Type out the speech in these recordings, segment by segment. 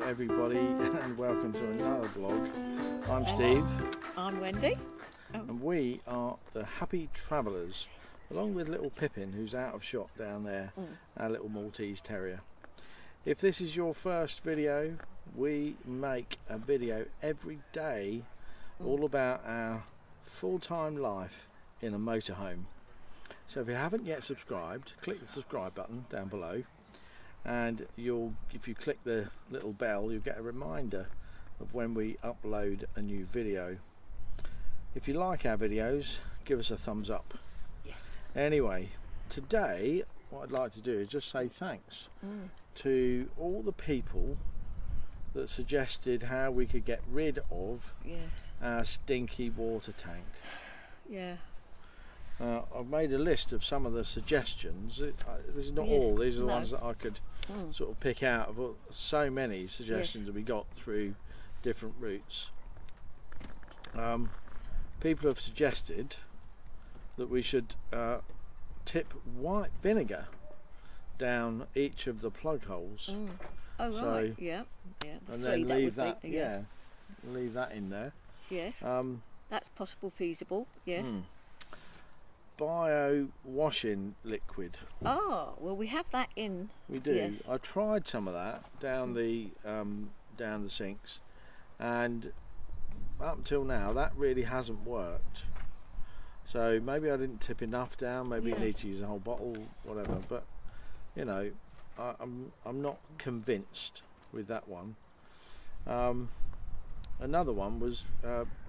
everybody and welcome to another vlog. I'm Steve. I'm Wendy. And we are the Happy Travellers, along with little Pippin, who's out of shot down there, our little Maltese terrier. If this is your first video, we make a video every day all about our full-time life in a motorhome. So if you haven't yet subscribed, click the subscribe button down below, and if you click the little bell, you'll get a reminder of when we upload a new video. If you like our videos, give us a thumbs up. Yes. Anyway, today what I'd like to do is just say thanks to all the people that suggested how we could get rid of our stinky water tank. Yeah. I've made a list of some of the suggestions. This is not all, these are the ones that I could sort of pick out of so many suggestions that we got through different routes. People have suggested that we should tip white vinegar down each of the plug holes. Oh so, right, yeah. And then leave that, leave that in there. Yes. That's possible, feasible. Yes. Bio washing liquid. Oh well, we have that in. We do. Yes. I tried some of that down the sinks, and up until now that really hasn't worked. So maybe I didn't tip enough down. Maybe you need to use a whole bottle, whatever. But you know, I'm not convinced with that one. Another one was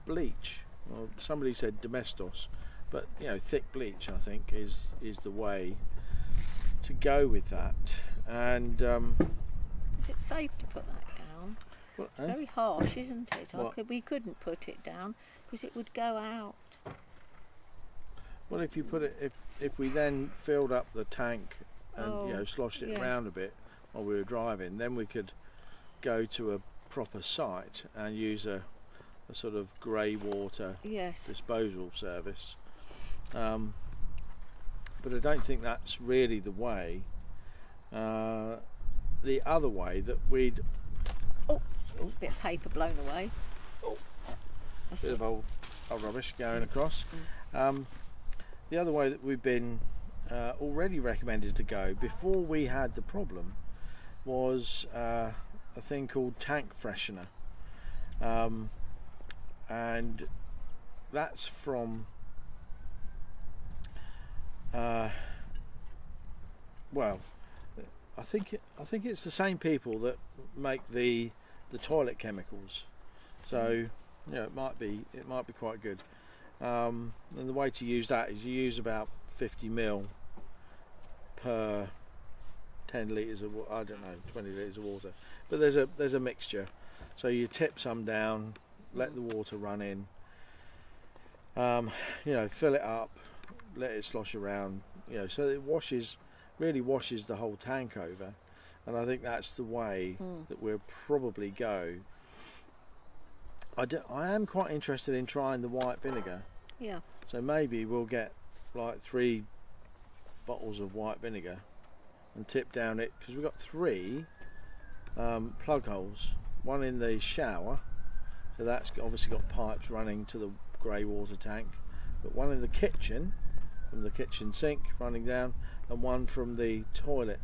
bleach. Well, somebody said Domestos. But you know, thick bleach I think is the way to go with that. And is it safe to put that down? Well, it's very harsh, isn't it? We couldn't put it down because it would go out. Well, if you put it, if we then filled up the tank and you know, sloshed it around a bit while we were driving, then we could go to a proper site and use a sort of grey water disposal service. But I don't think that's really the way. The other way that we'd... a bit of paper blown away. A bit of old rubbish going across. The other way that we've been already recommended to go before we had the problem was a thing called tank freshener. And that's from... well, I think it's the same people that make the toilet chemicals, so you know, it might be quite good. And the way to use that is you use about 50 ml per 10 litres of, I don't know, 20 litres of water. But there's a mixture, so you tip some down, let the water run in, you know, fill it up, let it slosh around, you know, so it really washes the whole tank over. And I think that's the way that we'll probably go. I am quite interested in trying the white vinegar. Yeah. So maybe we'll get like 3 bottles of white vinegar and tip down it, because we've got 3 plug holes. One in the shower, so that's obviously got pipes running to the grey water tank. But one in the kitchen, from the kitchen sink running down, and one from the toilet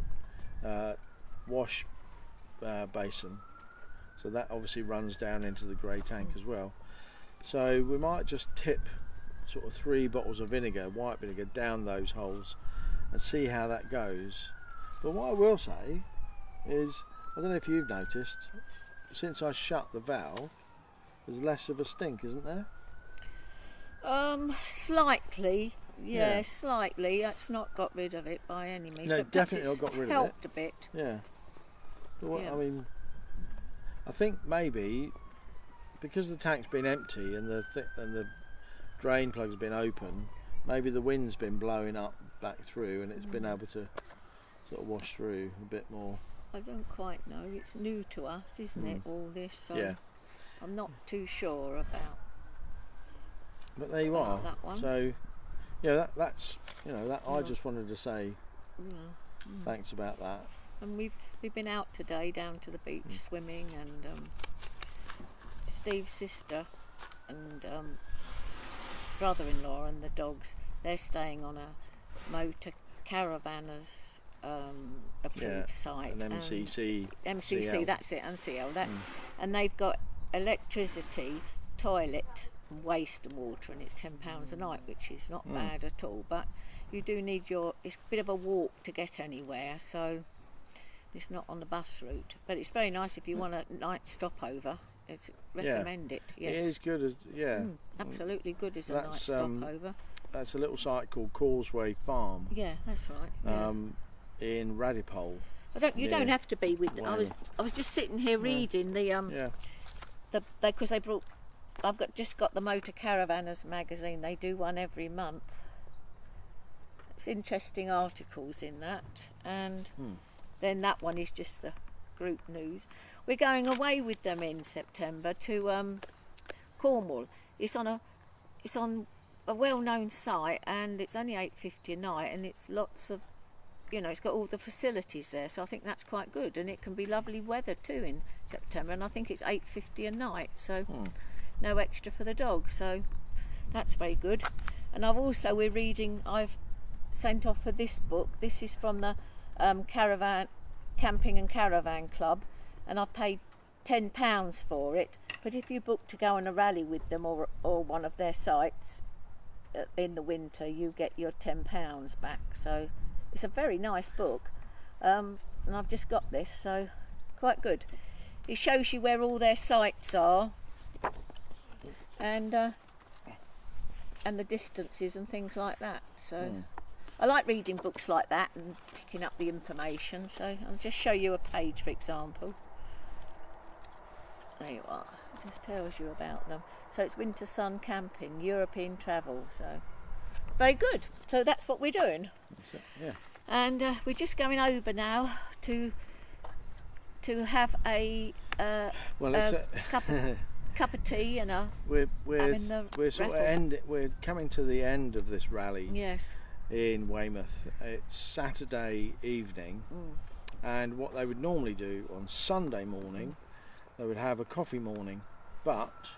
wash basin. So that obviously runs down into the grey tank as well. So we might just tip sort of 3 bottles of vinegar, white vinegar, down those holes and see how that goes. But what I will say is, I don't know if you've noticed, since I shut the valve, there's less of a stink, isn't there? Slightly. Yeah, slightly. It's not got rid of it by any means. No, but definitely not got rid of it. Helped a bit. Yeah. I mean, I think maybe because the tank's been empty and the drain plug's been open, maybe the wind's been blowing up back through and it's been able to sort of wash through a bit more. I don't quite know. It's new to us, isn't it? All this. So I'm not too sure about. But there you are. That one. So, yeah, that's you know, that I just wanted to say thanks about that. And we've been out today down to the beach swimming, and Steve's sister and brother-in-law and the dogs, they're staying on a motor caravanners approved site. An MCC. MCC, that's it, MCL. And they've got electricity, toilet, and waste water, and it's £10 a night, which is not bad at all. But you do need it's a bit of a walk to get anywhere, so it's not on the bus route. But it's very nice if you want a night stopover. Recommend it. Yes, it is good as absolutely good as a night stopover. That's a little site called Causeway Farm. Yeah, that's right. In Radipole. You don't have to be with. I was just sitting here reading because they brought. Just got the Motor Caravanners magazine. They do one every month. It's interesting articles in that, and then that one is just the group news. We're going away with them in September to Cornwall. It's on a well-known site, and it's only £8.50 a night, and it's lots of, it's got all the facilities there. So I think that's quite good, and it can be lovely weather too in September. And I think it's £8.50 a night, so no extra for the dog. So that's very good. And we're reading. I've sent off for this book. This is from the Camping and Caravan Club. And I paid £10 for it, but if you book to go on a rally with them or one of their sites in the winter, you get your £10 back. So it's a very nice book, and I've just got this, so quite good. It shows you where all their sites are, and the distances and things like that. So I like reading books like that and picking up the information. So I'll just show you a page, for example. There you are. It just tells you about them. So it's winter sun camping, European travel. So very good. So that's what we're doing. That's it, yeah. And we're just going over now to have a cup of tea and we're coming to the end of this rally. Yes. In Weymouth. It's Saturday evening, and what they would normally do on Sunday morning. They would have a coffee morning, but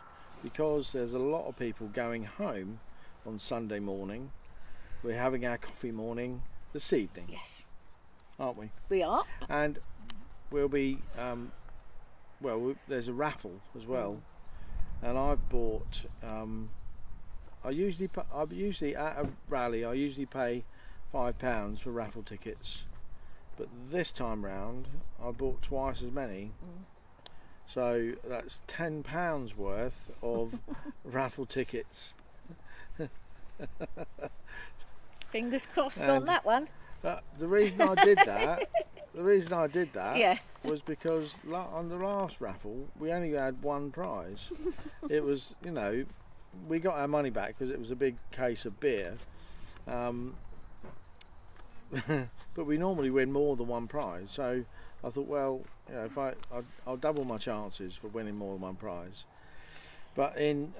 because there's a lot of people going home on Sunday morning, we're having our coffee morning this evening. Yes. Aren't we? We are. And we'll be, there's a raffle as well. And I've bought, I usually at a rally, I usually pay £5 for raffle tickets. But this time round, I bought twice as many. So that's £10 worth of raffle tickets. Fingers crossed on that one. The reason I did that, was because on the last raffle we only had one prize. It was, we got our money back because it was a big case of beer. But we normally win more than one prize. So I thought, well, if I'll double my chances for winning more than one prize. But you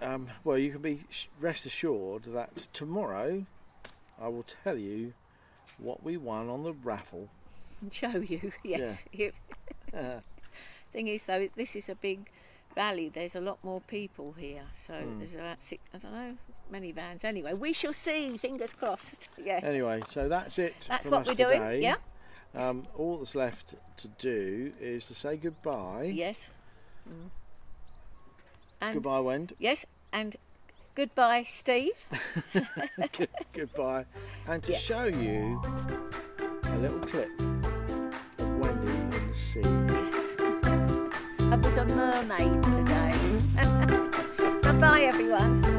can be rest assured that tomorrow I will tell you what we won on the raffle. And show you, yes. Yeah. Thing is, though, this is a big rally. There's a lot more people here, so there's about many vans. Anyway, we shall see. Fingers crossed. Yeah. Anyway, so that's it. That's what we're doing. Today. Yeah. All that's left to do is to say goodbye. Yes. And goodbye, Wend. Yes, and goodbye, Steve. Goodbye. And to show you a little clip of Wendy in the sea. Yes. I was a mermaid today. Bye-bye, everyone.